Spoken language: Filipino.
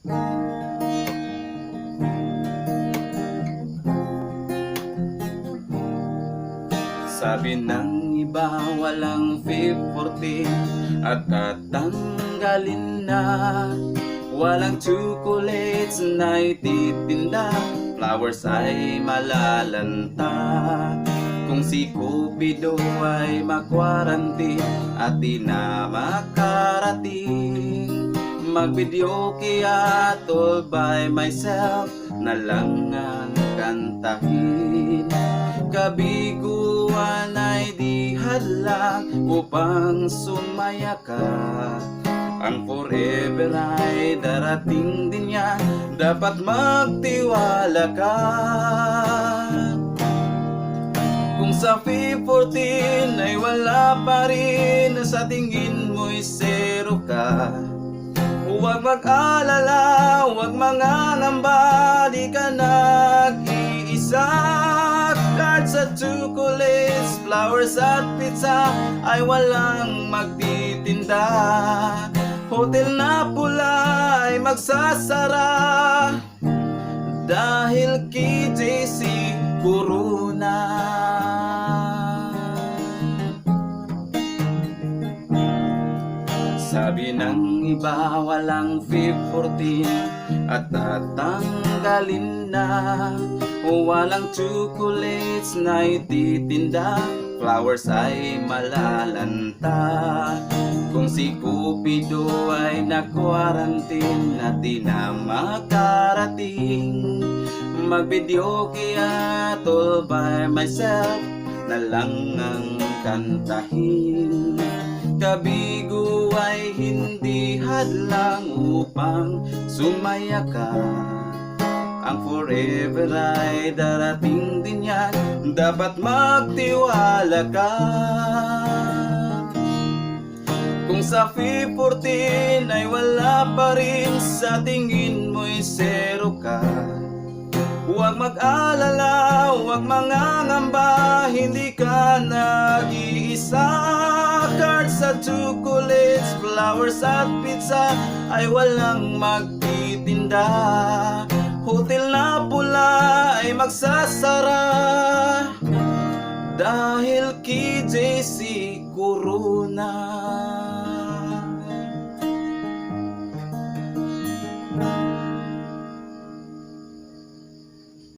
Sabi ng iba walang 514 at tatanggalin na. Walang chocolates na ititinda, flowers ay malalanta. Kung si Cupido ay makwarantin at di na makarating, mag-video kaya all by myself na lang ang kantahin. Kabiguan ay di hadlang upang sumaya ka. Ang forever ay darating din yan, dapat magtiwala ka. Kung sa 514 ay wala pa rin, sa tingin mo'y zero ka, huwag mag-alala, huwag mangangamba, di ka nag-iisa. Cards at chocolates, flowers at pizza ay walang magtitinda. Hotel na pula ay magsasara dahil kay JC Corona. Sabi ng iba walang 514 at tatanggalin na. Walang chocolates na ititinda, flowers ay malalanta. Kung si Cupido ay nakwarantin at di na makarating, mag-video kaya all by myself na lang ang kantahin. Kabigo ay hindi hadlang upang sumaya ka. Ang forever ay darating din yan, dapat magtiwala ka. Kung sa 514 ay wala pa rin, sa tingin mo'y zero ka, huwag mag-alala, huwag mangangamba, hindi ka nag-iisa. Cards at chocolates, flowers at pizza ay walang magtitinda. Hotel na pula ay magsasara dahil kay JC Corona.